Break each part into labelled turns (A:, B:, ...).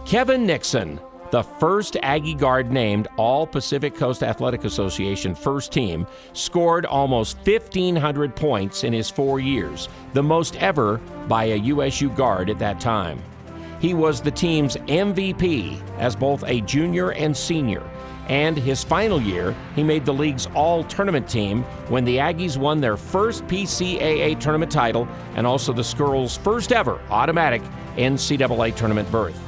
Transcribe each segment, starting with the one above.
A: Kevin Nixon, the first Aggie guard named All-Pacific Coast Athletic Association first team, scored almost 1,500 points in his 4 years, the most ever by a USU guard at that time. He was the team's MVP as both a junior and senior, and his final year, he made the league's All-Tournament Team when the Aggies won their first PCAA Tournament title and also the school's first ever automatic NCAA Tournament berth.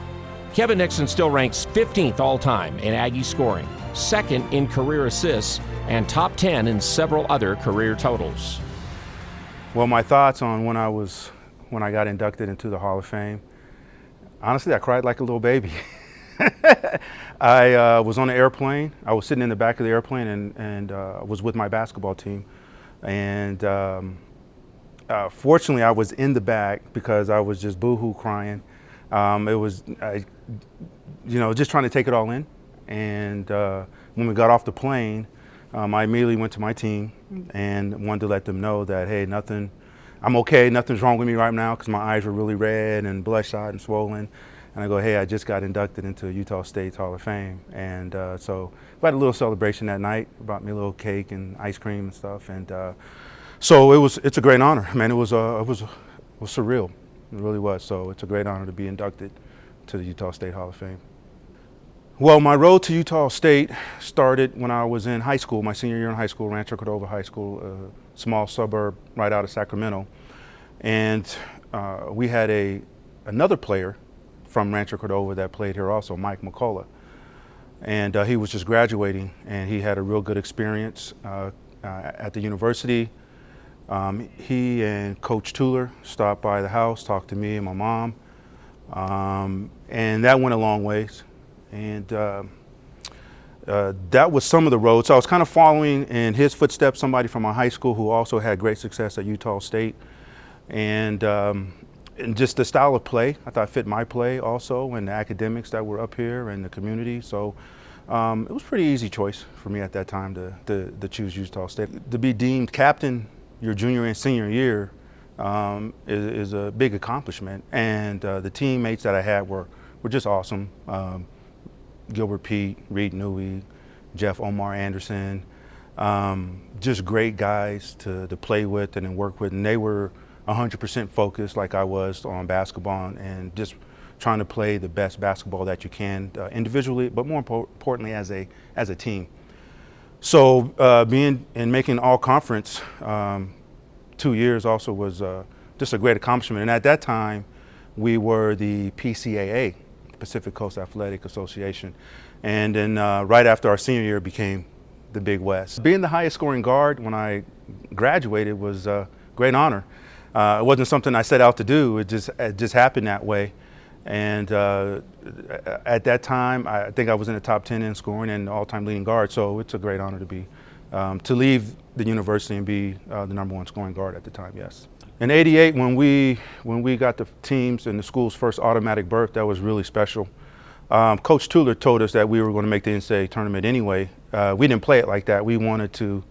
A: Kevin Nixon still ranks 15th all-time in Aggie scoring, second in career assists, and top 10 in several other career totals.
B: Well, my thoughts on when I got inducted into the Hall of Fame, honestly, I cried like a little baby. I was on an airplane. I was sitting in the back of the airplane and was with my basketball team. And fortunately, I was in the back because I was just boo-hoo crying. It was, just trying to take it all in. And when we got off the plane, I immediately went to my team and wanted to let them know that, hey, I'm okay, nothing's wrong with me right now, because my eyes were really red and bloodshot and swollen. And I go, hey, I just got inducted into Utah State's Hall of Fame. And so we had a little celebration that night, brought me a little cake and ice cream and stuff. And so it's a great honor. Man, it was surreal. It really was. So it's a great honor to be inducted to the Utah State Hall of Fame. Well, my road to Utah State started when I was in high school, my senior year in high school, Rancho Cordova High School, a small suburb right out of Sacramento. And we had another player from Rancho Cordova that played here also, Mike McCullough. And he was just graduating, and he had a real good experience at the university. He and Coach Tuller stopped by the house, talked to me and my mom, and that went a long ways. And that was some of the roads. So I was kind of following in his footsteps, somebody from my high school who also had great success at Utah State. And just the style of play, I thought fit my play also, and the academics that were up here and the community. So it was a pretty easy choice for me at that time to choose Utah State. To be deemed captain your junior and senior year is a big accomplishment. And the teammates that I had were just awesome. Gilbert Pete, Reed Newey, Jeff Omar Anderson, just great guys to play with and work with. And they were 100% focused like I was on basketball and just trying to play the best basketball that you can individually, but more importantly as a team. So being and making all conference 2 years also was just a great accomplishment. And at that time, we were the PCAA, Pacific Coast Athletic Association. And then right after our senior year became the Big West. Being the highest scoring guard when I graduated was a great honor. It wasn't something I set out to do, it just happened that way. And at that time, I think I was in the top 10 in scoring and all-time leading guard, so it's a great honor to leave the university and be the #1 scoring guard at the time, yes. In '88, when we got the teams and the school's first automatic berth, that was really special. Coach Tuller told us that we were going to make the NCAA tournament anyway. We didn't play it like that. We wanted to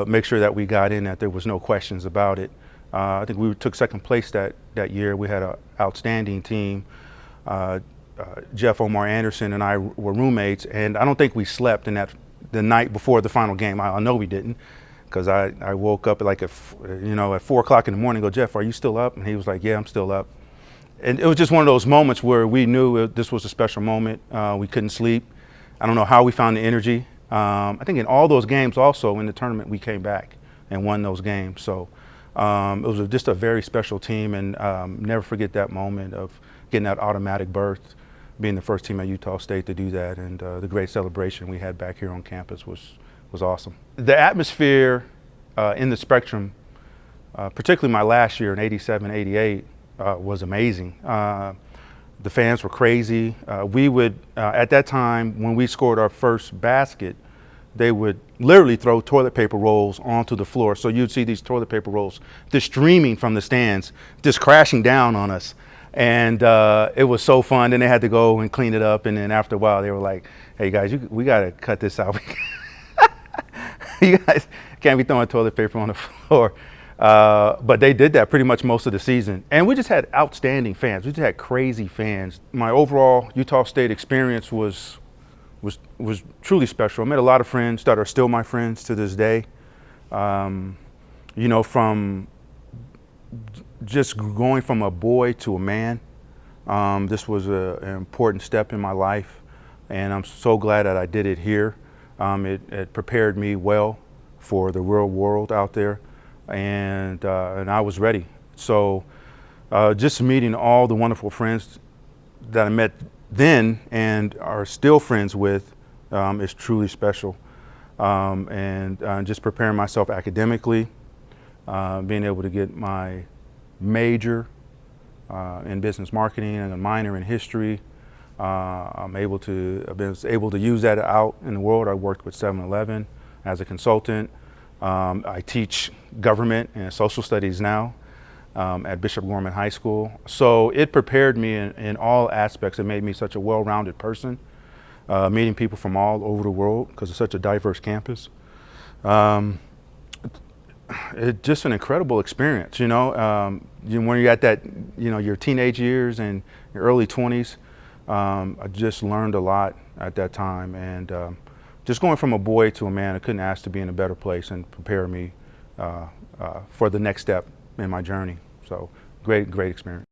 B: make sure that we got in, that there was no questions about it. I think we took second place that year. We had an outstanding team. Jeff Omar Anderson and I were roommates, and I don't think we slept the night before the final game. I know we didn't, because I woke up at 4 o'clock in the morning and go, Jeff, are you still up? And he was like, yeah, I'm still up. And it was just one of those moments where we knew this was a special moment. We couldn't sleep. I don't know how we found the energy. I think in all those games also in the tournament, we came back and won those games. So it was just a very special team, and never forget that moment of getting that automatic berth, being the first team at Utah State to do that, and the great celebration we had back here on campus was awesome. The atmosphere in the Spectrum, particularly my last year in '87, '88, was amazing. The fans were crazy. We would, at that time, when we scored our first basket, they would literally throw toilet paper rolls onto the floor. So you'd see these toilet paper rolls just streaming from the stands, just crashing down on us. And it was so fun. Then they had to go and clean it up. And then after a while, they were like, hey guys, we got to cut this out. You guys can't be throwing toilet paper on the floor. But they did that pretty much most of the season. And we just had outstanding fans. We just had crazy fans. My overall Utah State experience was truly special. I met a lot of friends that are still my friends to this day. You know, from just going from a boy to a man, this was an important step in my life, and I'm so glad that I did it here. It prepared me well for the real world out there, and I was ready. So just meeting all the wonderful friends that I met then and are still friends with is truly special. And just preparing myself academically, being able to get my major in business marketing and a minor in history. I've been able to use that out in the world. I worked with 7-Eleven as a consultant. I teach government and social studies now at Bishop Gorman High School. So it prepared me in all aspects. It made me such a well-rounded person, meeting people from all over the world because it's such a diverse campus. It's just an incredible experience, you know. When you're at that, you know, your teenage years and your early 20s, I just learned a lot at that time. And just going from a boy to a man, I couldn't ask to be in a better place and prepare me for the next step in my journey. So great experience.